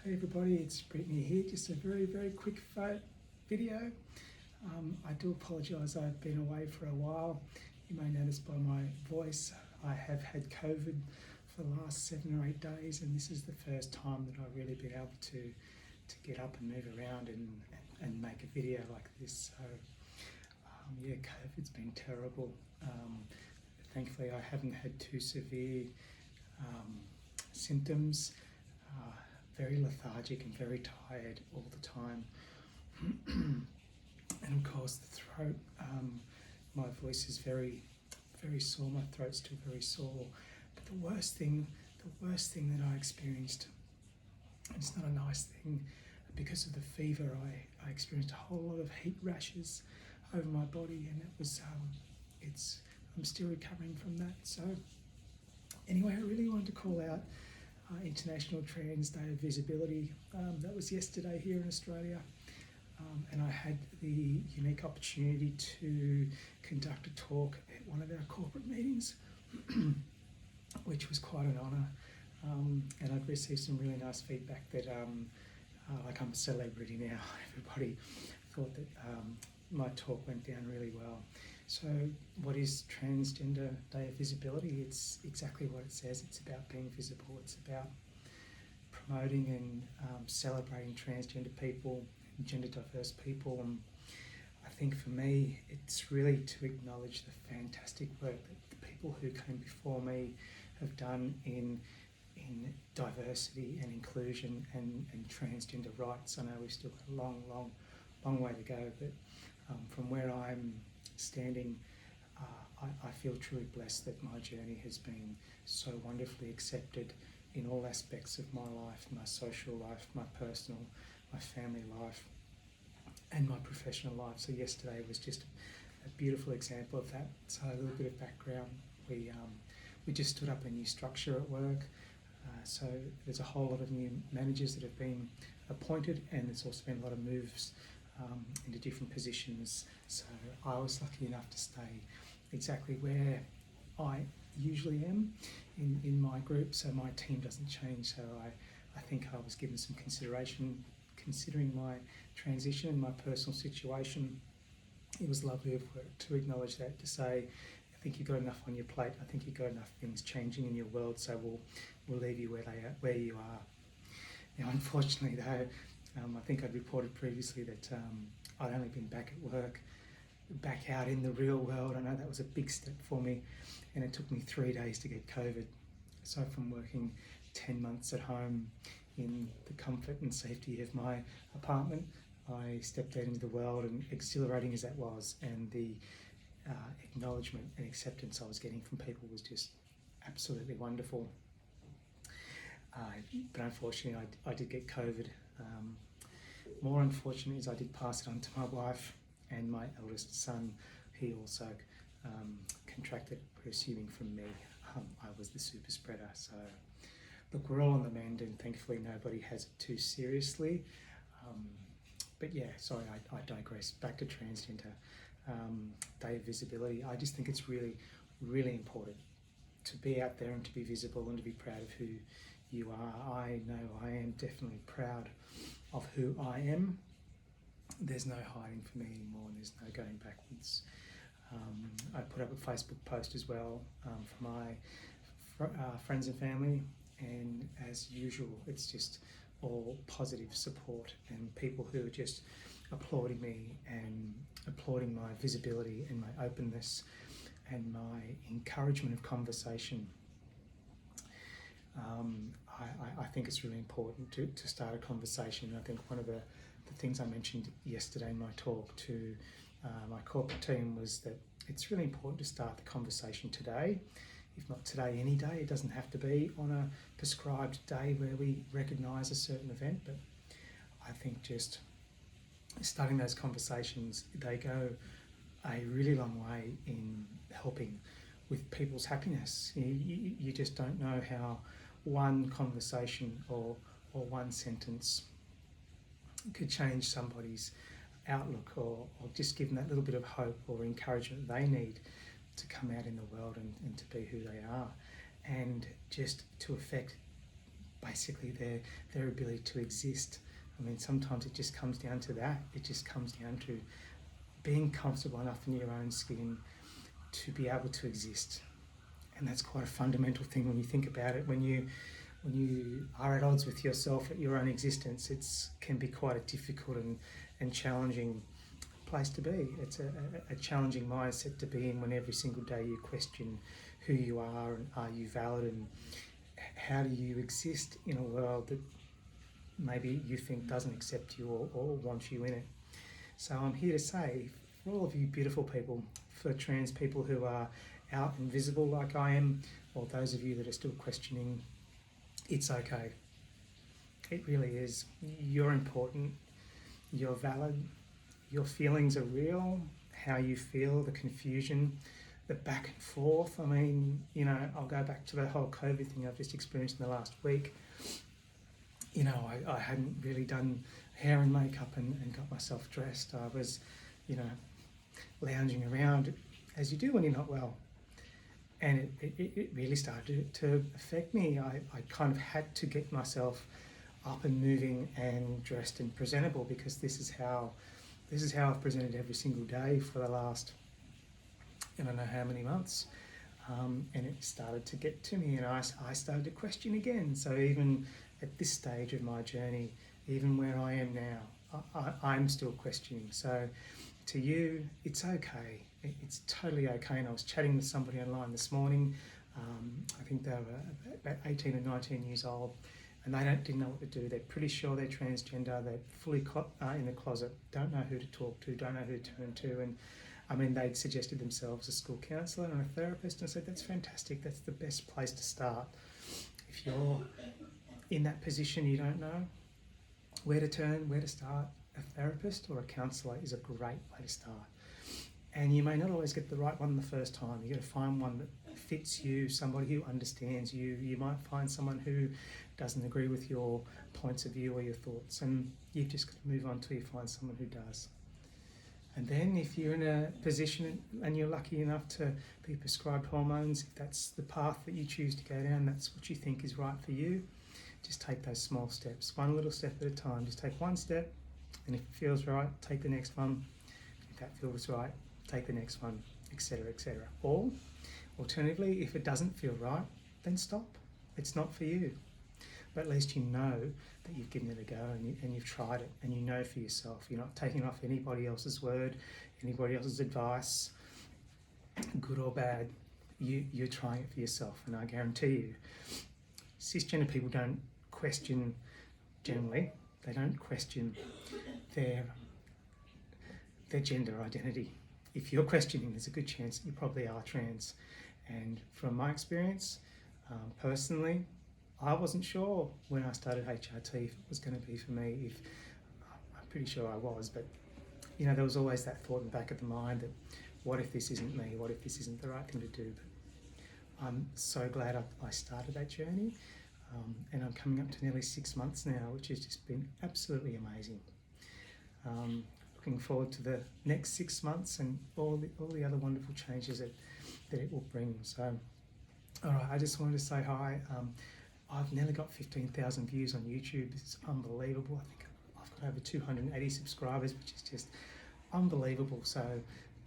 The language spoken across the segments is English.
Hey everybody, it's Brittany here. Just a very quick video. I do apologise, I've been away for a while. You may notice by my voice, I have had COVID for the last 7 or 8 days, and this is the first time that I've really been able to get up and move around and make a video like this. So yeah, COVID's been terrible. Thankfully I haven't had too severe symptoms. Very lethargic and very tired all the time. And of course the throat, my voice is very sore, my throat's still very sore. But the worst thing that I experienced, and it's not a nice thing, because of the fever I experienced a whole lot of heat rashes over my body, and it was, I'm still recovering from that. So anyway, I really wanted to call out International Trans Day of Visibility. That was yesterday here in Australia, and I had the unique opportunity to conduct a talk at one of our corporate meetings, which was quite an honour, and I'd received some really nice feedback that like I'm a celebrity now. Everybody thought that my talk went down really well. So what is Transgender Day of Visibility? It's exactly what it says. It's about being visible. It's about promoting and celebrating transgender people, and gender diverse people. And I think for me, it's really to acknowledge the fantastic work that the people who came before me have done in diversity and inclusion and transgender rights. I know we've still got a long way to go, but from where I'm standing, I feel truly blessed that my journey has been so wonderfully accepted in all aspects of my life, my social life, my personal, my family life, and my professional life. So yesterday was just a beautiful example of that. So a little bit of background, we just stood up a new structure at work. So there's a whole lot of new managers that have been appointed, and there's also been a lot of moves into different positions. So I was lucky enough to stay exactly where I usually am in my group, so my team doesn't change. So I think I was given some consideration considering my transition and my personal situation. It was lovely of work to acknowledge that, to say, I think you've got enough on your plate, I think you've got enough things changing in your world, so we'll leave you where you are. Now unfortunately though, I think I'd reported previously that I'd only been back at work, back out in the real world. I know that was a big step for me, and it took me 3 days to get COVID. So from working 10 months at home in the comfort and safety of my apartment, I stepped out into the world, and exhilarating as that was, and the acknowledgement and acceptance I was getting from people was just absolutely wonderful. But unfortunately I did get COVID. More unfortunately is I did pass it on to my wife and my eldest son. He also contracted, presuming from me. I was the super spreader. So look, we're all on the mend, and thankfully nobody has it too seriously. But yeah, sorry, I digress. Back to Transgender Day of Visibility. I just think it's really important to be out there and to be visible and to be proud of who you are. I know I am definitely proud of who I am. There's no hiding for me anymore, and there's no going backwards. I put up a Facebook post as well for my friends and family, and as usual it's just all positive support and people who are just applauding me and applauding my visibility and my openness and my encouragement of conversation. I think it's really important to start a conversation. I think one of the things I mentioned yesterday in my talk to my corporate team was that it's really important to start the conversation today. If not today, any day. It doesn't have to be on a prescribed day where we recognise a certain event, but I think just starting those conversations, they go a really long way in helping with people's happiness. You just don't know how one conversation or one sentence could change somebody's outlook, or just give them that little bit of hope or encouragement they need to come out in the world and to be who they are, and just to affect basically their ability to exist. I mean, sometimes it just comes down to that. It just comes down to being comfortable enough in your own skin to be able to exist. And that's quite a fundamental thing when you think about it. When you are at odds with yourself, at your own existence, it can be quite a difficult and challenging place to be. It's a challenging mindset to be in when every single day you question who you are and are you valid, and how do you exist in a world that maybe you think doesn't accept you or wants you in it. So I'm here to say, for all of you beautiful people, for trans people who are out and visible like I am, or those of you that are still questioning, it's okay. It really is. You're important. You're valid. Your feelings are real. How you feel, the confusion, the back and forth. I mean, I'll go back to the whole COVID thing I've just experienced in the last week. I hadn't really done hair and makeup and got myself dressed. I was, lounging around as you do when you're not well. And it really started to affect me. I kind of had to get myself up and moving and dressed and presentable, because this is how I've presented every single day for the last, I don't know how many months. And it started to get to me, and I started to question again. So even at this stage of my journey, even where I am now, I'm still questioning. So to you, it's okay. It's totally okay. And I was chatting with somebody online this morning. I think they were about 18 or 19 years old, and they didn't know what to do. They're pretty sure they're transgender. They're fully in the closet, don't know who to talk to, don't know who to turn to. And I mean, they'd suggested themselves a school counsellor and a therapist, and I said, that's fantastic. That's the best place to start. If you're in that position, you don't know where to turn, where to start, a therapist or a counsellor is a great way to start. And you may not always get the right one the first time. You've got to find one that fits you, somebody who understands you. You might find someone who doesn't agree with your points of view or your thoughts, and you've just got to move on till you find someone who does. And then if you're in a position and you're lucky enough to be prescribed hormones, if that's the path that you choose to go down, that's what you think is right for you, just take those small steps, one little step at a time. Just take one step, and if it feels right, take the next one. If that feels right, take the next one, etc., etc. Or, alternatively, if it doesn't feel right, then stop. It's not for you. But at least you know that you've given it a go and you've tried it, and you know for yourself. You're not taking off anybody else's word, anybody else's advice, good or bad. You're trying it for yourself, and I guarantee you, cisgender people don't question, generally, they don't question their gender identity. If you're questioning, there's a good chance that you probably are trans. And from my experience, personally, I wasn't sure when I started HRT if it was going to be for me. I'm pretty sure I was, but there was always that thought in the back of the mind that, what if this isn't me? What if this isn't the right thing to do? But I'm so glad I started that journey, and I'm coming up to nearly 6 months now, which has just been absolutely amazing. Looking forward to the next 6 months and all the other wonderful changes that it will bring. So, all right, I just wanted to say hi. I've nearly got 15,000 views on YouTube. It's unbelievable. I think I've got over 280 subscribers, which is just unbelievable. So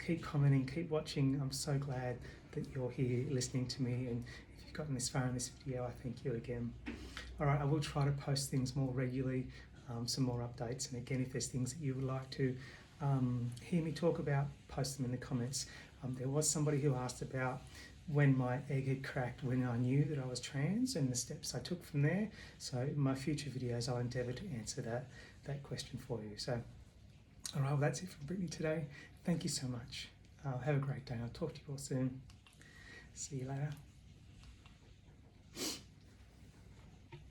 keep commenting, keep watching. I'm so glad that you're here listening to me, and if you've gotten this far in this video, I thank you again. All right, I will try to post things more regularly, some more updates, and again, if there's things that you would like to hear me talk about, post them in the comments. There was somebody who asked about when my egg had cracked, when I knew that I was trans, and the steps I took from there. So in my future videos, I'll endeavour to answer that question for you. So, all right, well, that's it from Brittany today. Thank you so much. Have a great day. I'll talk to you all soon. See you later.